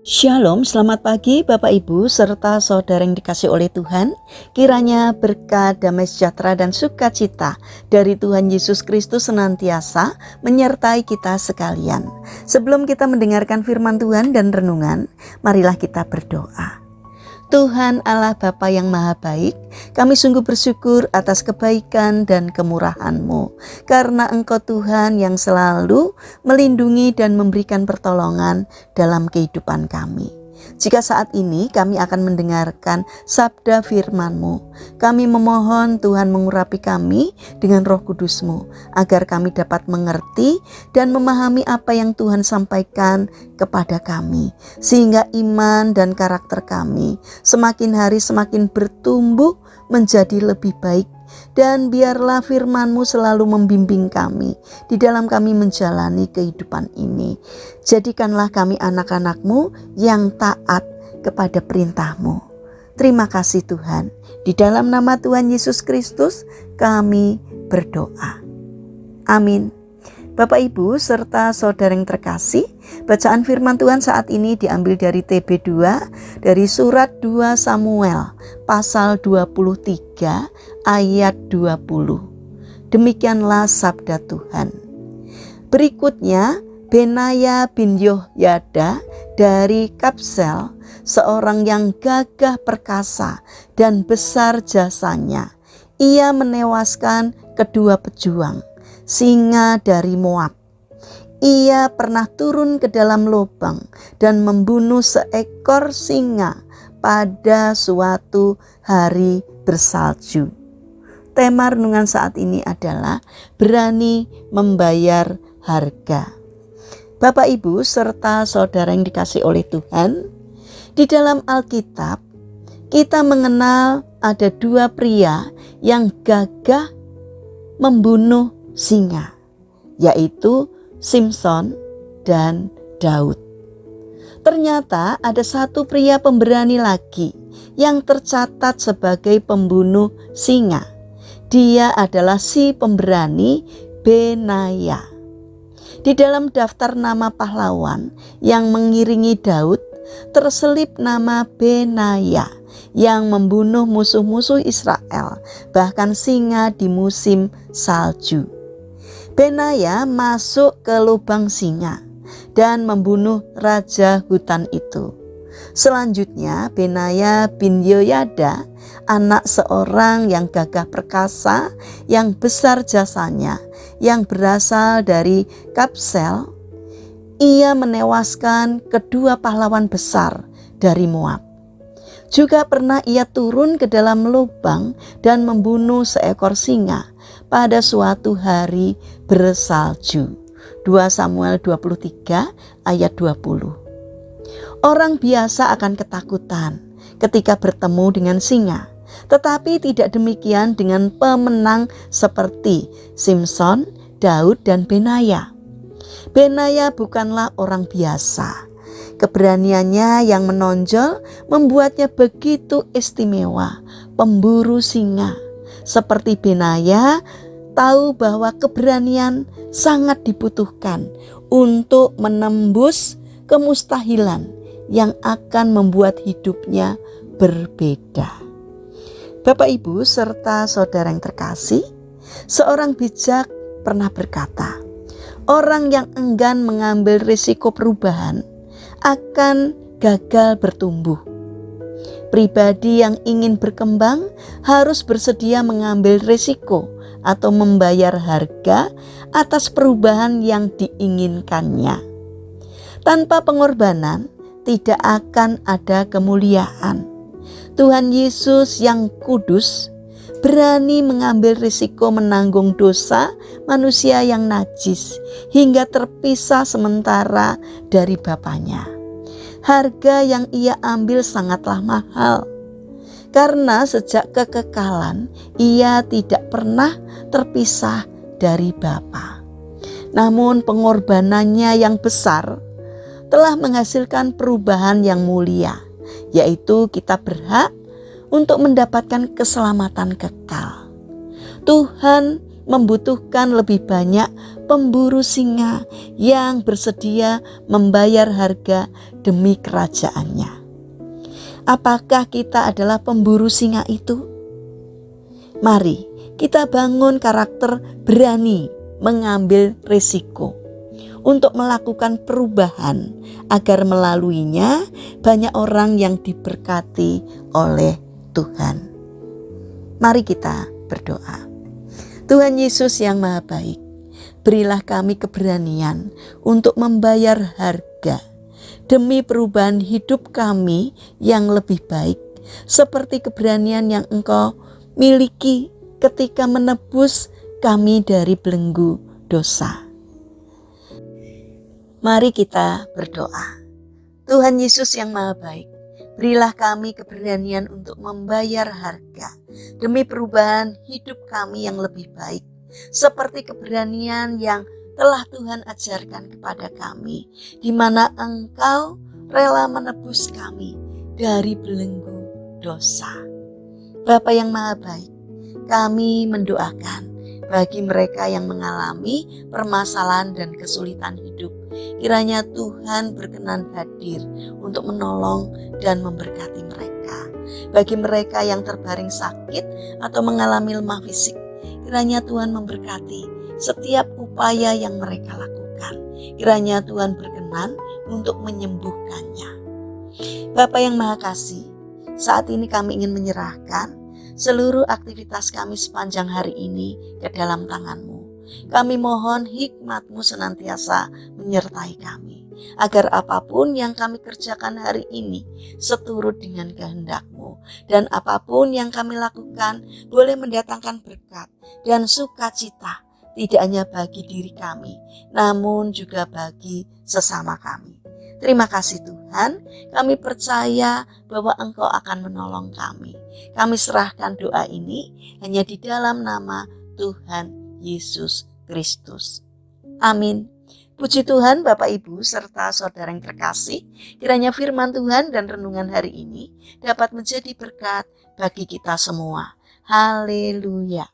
Shalom, selamat pagi Bapak Ibu serta saudara yang dikasih oleh Tuhan. Kiranya berkat, damai sejahtera dan sukacita dari Tuhan Yesus Kristus senantiasa menyertai kita sekalian. Sebelum kita mendengarkan firman Tuhan dan renungan, marilah kita berdoa. Tuhan Allah Bapa yang Maha Baik, kami sungguh bersyukur atas kebaikan dan kemurahan-Mu, karena Engkau Tuhan yang selalu melindungi dan memberikan pertolongan dalam kehidupan kami. Jika saat ini kami akan mendengarkan sabda firman-Mu, kami memohon Tuhan mengurapi kami dengan Roh Kudus-Mu, agar kami dapat mengerti dan memahami apa yang Tuhan sampaikan kepada kami, sehingga iman dan karakter kami semakin hari semakin bertumbuh menjadi lebih baik. Dan biarlah firman-Mu selalu membimbing kami di dalam kami menjalani kehidupan ini. Jadikanlah kami anak-anak-Mu yang taat kepada perintah-Mu. Terima kasih Tuhan. Di dalam nama Tuhan Yesus Kristus kami berdoa. Amin. Bapak Ibu serta saudara yang terkasih, bacaan firman Tuhan saat ini diambil dari TB2 dari surat 2 Samuel pasal 23 ayat 20. Demikianlah sabda Tuhan. Berikutnya Benaya bin Yehoyada dari Kabsel, seorang yang gagah perkasa dan besar jasanya. Ia menewaskan kedua pejuang singa dari Moab. Ia pernah turun ke dalam lubang dan membunuh seekor singa pada suatu hari bersalju. Tema renungan saat ini adalah berani membayar harga. Bapak Ibu serta saudara yang dikasih oleh Tuhan, di dalam Alkitab kita mengenal ada dua pria yang gagah membunuh singa, yaitu Simson dan Daud. Ternyata ada satu pria pemberani lagi yang tercatat sebagai pembunuh singa. Dia adalah si pemberani Benaya. Di dalam daftar nama pahlawan yang mengiringi Daud terselip nama Benaya yang membunuh musuh-musuh Israel, bahkan singa di musim salju. Benaya masuk ke lubang singa dan membunuh raja hutan itu. Selanjutnya Benaya bin Yehoyada, anak seorang yang gagah perkasa, yang besar jasanya, yang berasal dari Kabsel, ia menewaskan kedua pahlawan besar dari Moab. Juga pernah ia turun ke dalam lubang dan membunuh seekor singa pada suatu hari bersalju. 2 Samuel 23 ayat 20. Orang biasa akan ketakutan ketika bertemu dengan singa, tetapi tidak demikian dengan pemenang seperti Simson, Daud, dan Benaya. Benaya bukanlah orang biasa. Keberaniannya yang menonjol membuatnya begitu istimewa, pemburu singa. Seperti Benaya tahu bahwa keberanian sangat dibutuhkan untuk menembus kemustahilan yang akan membuat hidupnya berbeda. Bapak Ibu serta saudara yang terkasih, seorang bijak pernah berkata, orang yang enggan mengambil risiko perubahan akan gagal bertumbuh. Pribadi yang ingin berkembang harus bersedia mengambil risiko atau membayar harga atas perubahan yang diinginkannya. Tanpa pengorbanan tidak akan ada kemuliaan. Tuhan Yesus yang kudus berani mengambil risiko menanggung dosa manusia yang najis hingga terpisah sementara dari Bapanya. Harga yang ia ambil sangatlah mahal, karena sejak kekekalan ia tidak pernah terpisah dari Bapa. Namun pengorbanannya yang besar telah menghasilkan perubahan yang mulia, yaitu kita berhak untuk mendapatkan keselamatan kekal. Tuhan membutuhkan lebih banyak pemburu singa yang bersedia membayar harga demi kerajaannya. Apakah kita adalah pemburu singa itu? Mari kita bangun karakter berani mengambil risiko untuk melakukan perubahan agar melaluinya banyak orang yang diberkati oleh Tuhan. Mari kita berdoa. Tuhan Yesus yang Maha Baik, berilah kami keberanian untuk membayar harga demi perubahan hidup kami yang lebih baik, seperti keberanian yang Engkau miliki ketika menebus kami dari belenggu dosa. Mari kita berdoa. Tuhan Yesus yang Maha Baik, berilah kami keberanian untuk membayar harga demi perubahan hidup kami yang lebih baik, seperti keberanian yang telah Tuhan ajarkan kepada kami, di mana Engkau rela menebus kami dari belenggu dosa. Bapa yang Maha Baik, kami mendoakan bagi mereka yang mengalami permasalahan dan kesulitan hidup, kiranya Tuhan berkenan hadir untuk menolong dan memberkati mereka. Bagi mereka yang terbaring sakit atau mengalami lemah fisik, kiranya Tuhan memberkati setiap upaya yang mereka lakukan. Kiranya Tuhan berkenan untuk menyembuhkannya. Bapa yang Maha Kasih, saat ini kami ingin menyerahkan seluruh aktivitas kami sepanjang hari ini ke dalam tangan-Mu. Kami mohon hikmat-Mu senantiasa menyertai kami, agar apapun yang kami kerjakan hari ini seturut dengan kehendak-Mu, dan apapun yang kami lakukan boleh mendatangkan berkat dan sukacita, tidak hanya bagi diri kami, namun juga bagi sesama kami. Terima kasih Tuhan, kami percaya bahwa Engkau akan menolong kami. Kami serahkan doa ini hanya di dalam nama Tuhan Yesus Kristus. Amin. Puji Tuhan Bapak Ibu serta saudara yang terkasih, kiranya firman Tuhan dan renungan hari ini dapat menjadi berkat bagi kita semua. Haleluya.